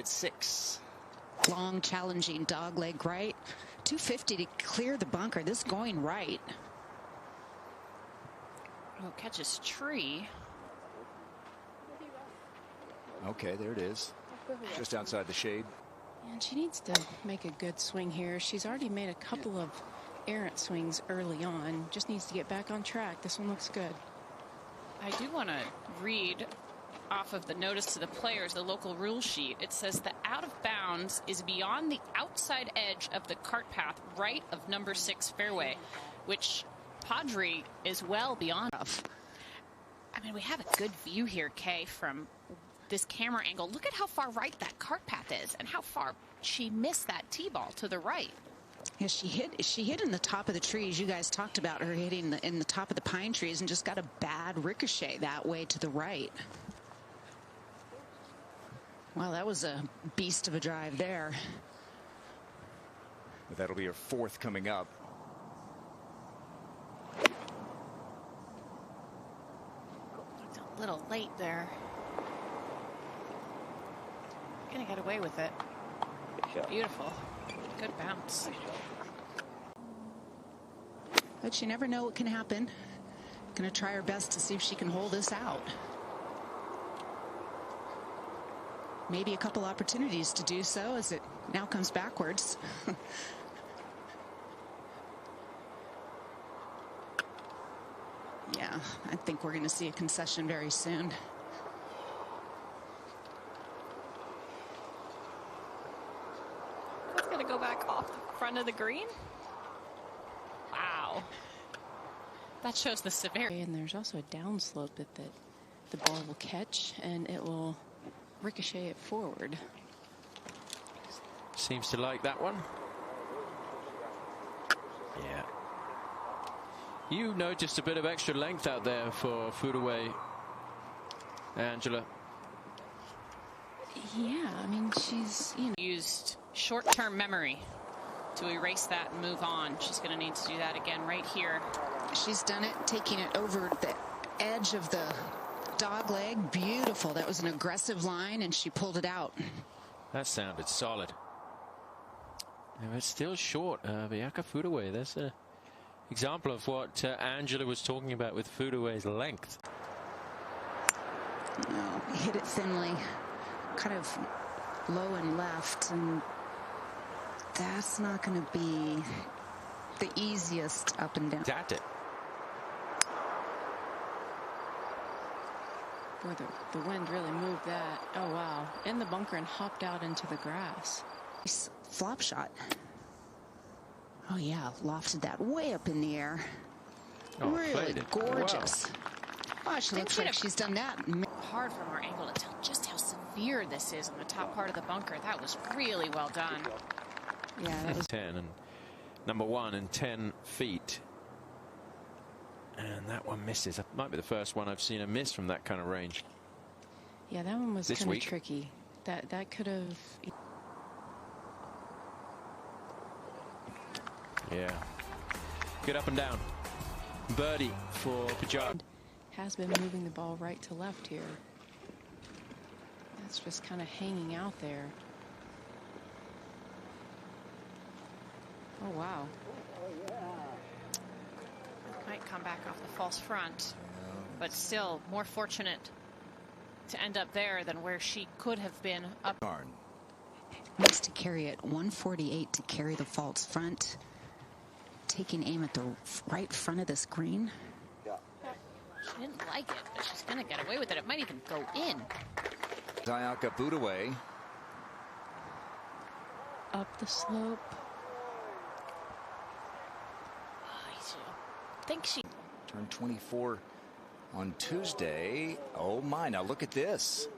6. Long, challenging dog leg right. 250 to clear the bunker. This going right. Oh, catches tree. Okay, there it is. Just outside the shade. And she needs to make a good swing here. She's already made a couple of errant swings early on. Just needs to get back on track. This one looks good. I do want to read off of the notice to the players, the local rule sheet. It says the out of bounds is beyond the outside edge of the cart path right of number 6 fairway, which Pajaree is well beyond. I mean, we have a good view here, Kay, from this camera angle. Look at how far right that cart path is and how far she missed that tee ball to the right. Yeah, she hit in the top of the trees. You guys talked about her hitting in the top of the pine trees and just got a bad ricochet that way to the right. Wow, that was a beast of a drive there. But that'll be her 4th coming up. It's a little late there. Gonna get away with it. Beautiful. Good bounce. But you never know what can happen. Gonna try her best to see if she can hold this out. Maybe a couple opportunities to do so as it now comes backwards. Yeah, I think we're going to see a concession very soon. That's going to go back off the front of the green. Wow. That shows the severity. And there's also a downslope that the ball will catch, and it will ricochet it forward. Seems to like that one. Yeah. You noticed a bit of extra length out there for Furue, Angela. Yeah, I mean, she's, used short-term memory to erase that and move on. She's going to need to do that again right here. She's done it, taking it over the edge of the dog leg. Beautiful. That was an aggressive line, and she pulled it out. That sounded solid. And it's still short. Ayaka Furue. That's an example of what Angela was talking about with Furue's length. No, hit it thinly, kind of low and left, and that's not going to be the easiest up and down. Tapped it. Boy, the wind really moved that. Oh, wow. In the bunker and hopped out into the grass. Flop shot. Oh, yeah. Lofted that way up in the air. Oh, really gorgeous. Wow. Oh, she looks like she's done that. Hard from our angle to tell just how severe this is on the top part of the bunker. That was really well done. Yeah, that was 10 and number 1 and 10 feet. And that one misses. That might be the first one I've seen a miss from that kind of range. Yeah, that one was This kind of week. tricky. That could have. Yeah. Good up and down. Birdie for Pajaree. Has been moving the ball right to left here. That's just kind of hanging out there. Oh, wow. Might come back off the false front, but still more fortunate to end up there than where she could have been up. Needs to carry it 148 to carry the false front. Taking aim at the right front of this green. She didn't like it, but she's going to get away with it. It might even go in. Ayaka Furue. Up the slope. I think she Turned 24 on Tuesday. Oh my, now look at this.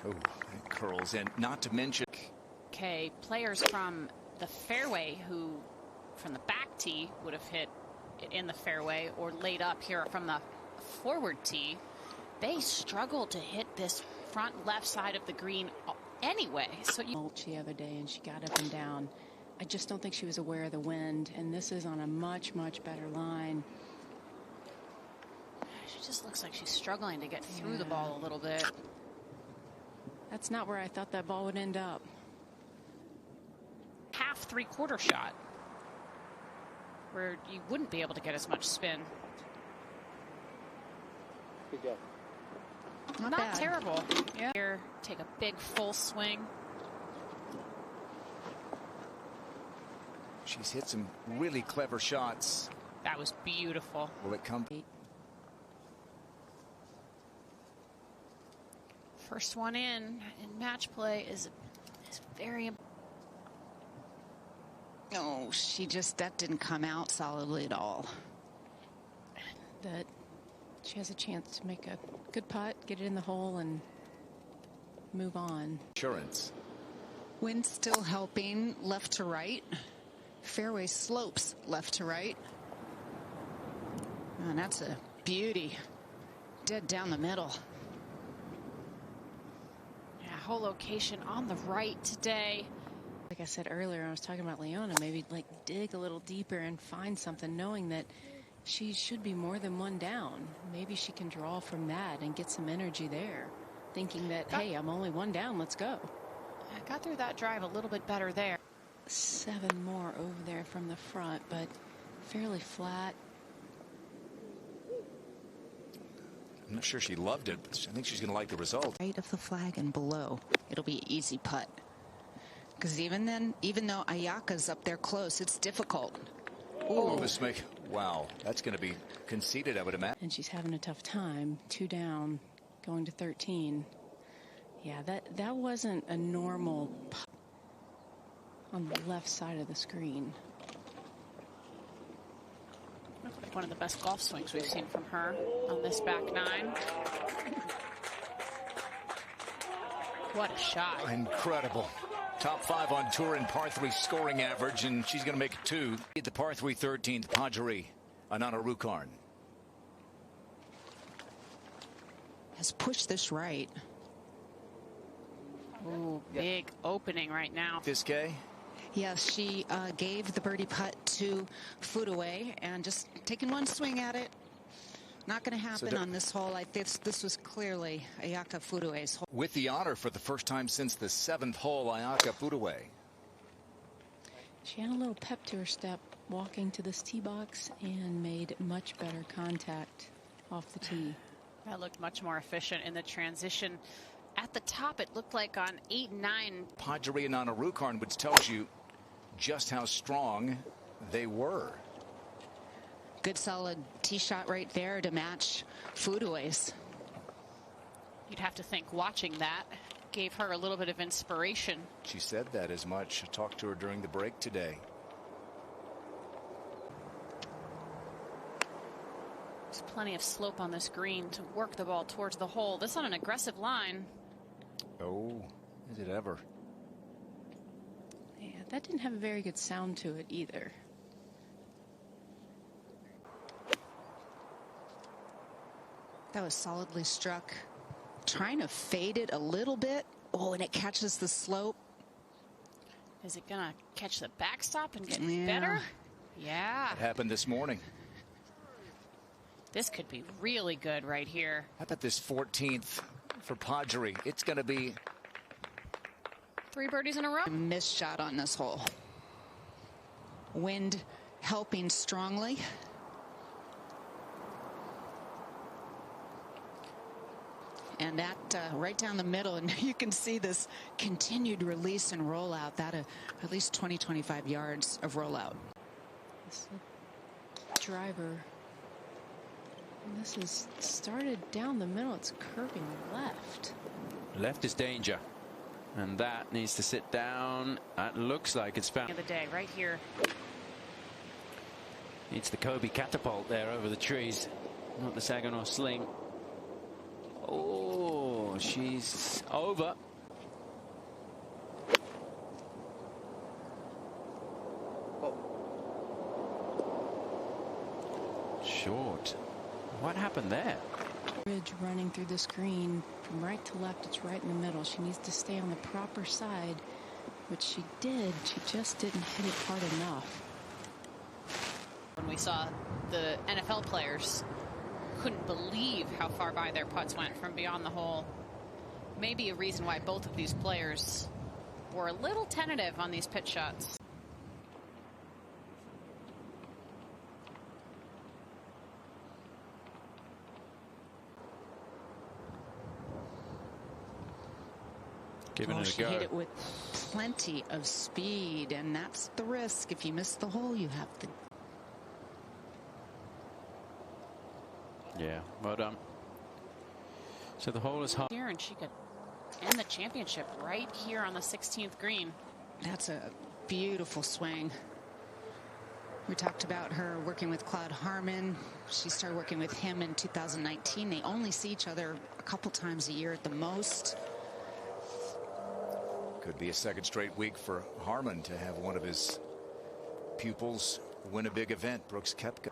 Oh, it curls in. Not to mention. Okay, players from the fairway who from the back tee would have hit it in the fairway or laid up here from the forward tee. They struggle to hit this front left side of the green anyway. So Mulch the other day and she got up and down. I just don't think she was aware of the wind, and this is on a much, much better line. She She just looks like she's struggling to get through the ball a little bit. That's not where I thought that ball would end up. Half three-quarter shot where you wouldn't be able to get as much spin. Not Not bad. terrible. Yeah. Here, take a big full swing. She's hit some really clever shots. That was beautiful. Will it come? First one in match play is very important. Oh, that didn't come out solidly at all. That she has a chance to make a good putt, get it in the hole, and move on. Insurance. Wind still helping left to right. Fairway slopes left to right. And that's a beauty. Dead down the middle. Yeah, whole location on the right today. Like I said earlier, I was talking about Leona, maybe like dig a little deeper and find something, knowing that she should be more than one down. Maybe she can draw from that and get some energy there, thinking that, hey, I'm only one down, let's go. I got through that drive a little bit better there. 7 more over there from the front, but fairly flat. I'm not sure she loved it, but I think she's going to like the result. Right of the flag and below, it'll be an easy putt. Because even then, even though Ayaka's up there close, it's difficult. Oh, wow, that's going to be conceded, I would imagine. And she's having a tough time. 2 down, going to 13. Yeah, that wasn't a normal putt on the left side of the screen. One of the best golf swings we've seen from her on this back 9. What a shot. Incredible. Top 5 on tour in par 3 scoring average, and she's going to make it 2 at the par 3 13th. Pajaree, Anannarukarn. Has pushed this right. Ooh, big opening right now. Furue. Yes, she gave the birdie putt to Furue and just taking one swing at it. Not going to happen on this hole. This was clearly Ayaka Furue's hole. With the honor for the first time since the 7th hole, Ayaka Furue. She had a little pep to her step walking to this tee box and made much better contact off the tee. That looked much more efficient in the transition. At the top, it looked like on 8 and 9. Pajaree and Anannarukarn, which tells you just how strong they were. Good solid tee shot right there to match Furue's. You'd have to think watching that gave her a little bit of inspiration. She said that as much. I talked to her during the break today. There's plenty of slope on this green to work the ball towards the hole. This on an aggressive line. Oh, is it ever? Yeah, that didn't have a very good sound to it either. That was solidly struck. Trying to fade it a little bit. Oh, and it catches the slope. Is it going to catch the backstop and get Yeah. better? Yeah. It happened this morning. This could be really good right here. How about this 14th for Pajaree? It's going to be 3 birdies in a row. Missed shot on this hole. Wind helping strongly. And that right down the middle, and you can see this continued release and rollout. That at least 20-25 yards of rollout. This driver. And this is started down the middle. It's curving left. Left is danger. And that needs to sit down. That looks like it's found. Of the day right here. Needs the Kobe catapult there over the trees. Not the Saginaw sling. Oh, she's over. Short. What happened there? Ridge running through the screen from right to left. It's right in the middle. She needs to stay on the proper side, which she did. She just didn't hit it hard enough. When we saw the NFL players couldn't believe how far by their putts went from beyond the hole. Maybe a reason why both of these players were a little tentative on these pitch shots. Giving it a she go. hit it with plenty of speed, and that's the risk. If you miss the hole, you have the... Yeah, well done. So the hole is hard. Here, and she could end the championship right here on the 16th green. That's a beautiful swing. We talked about her working with Claude Harmon. She started working with him in 2019. They only see each other a couple times a year at the most. Could be a second straight week for Harmon to have one of his pupils win a big event. Brooks Koepka.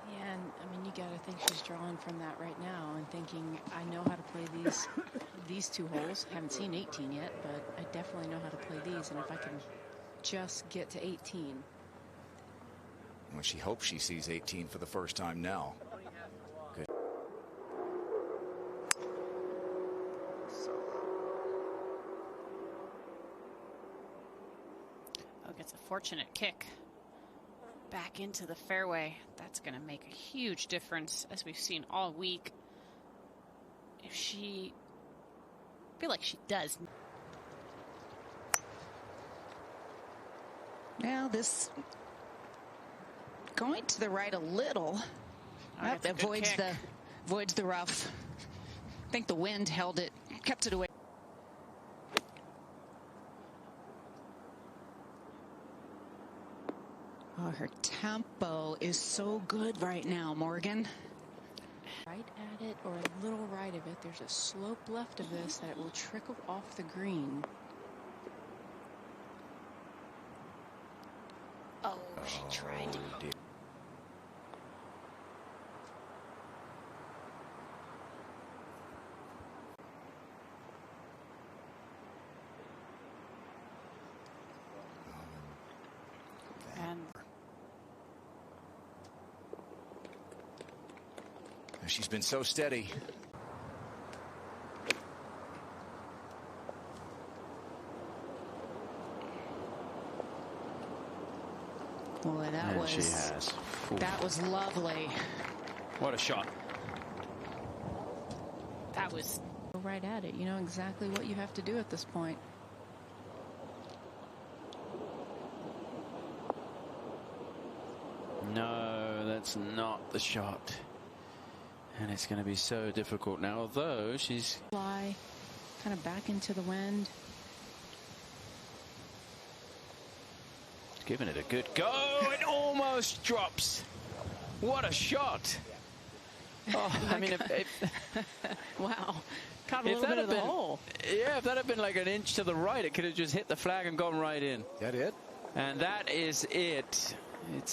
Yeah, and I mean, you got to think she's drawing from that right now and thinking, I know how to play these two holes. Haven't seen 18 yet, but I definitely know how to play these. And if I can just get to 18. Well, she hopes she sees 18 for the first time now. Good. Oh, gets a fortunate kick back into the fairway. That's going to make a huge difference, as we've seen all week. If she, I feel like she does. Now this going to the right a little. That avoids the rough. I think the wind held it, kept it away. Oh, her tempo is so good right now, Morgan. Right at it or a little right of it. There's a slope left of this that it will trickle off the green. Oh, she tried to. She's been so steady. Boy, that was lovely. What a shot. That was Go right at it. You know exactly what you have to do at this point. No, that's not the shot. And it's going to be so difficult now, although she's... Fly kind of back into the wind. Giving it a good go. It almost drops. What a shot. Oh, I mean, Wow. Caught a little bit of the hole. Yeah, if that had been like an inch to the right, it could have just hit the flag and gone right in. That it? And that is it. It's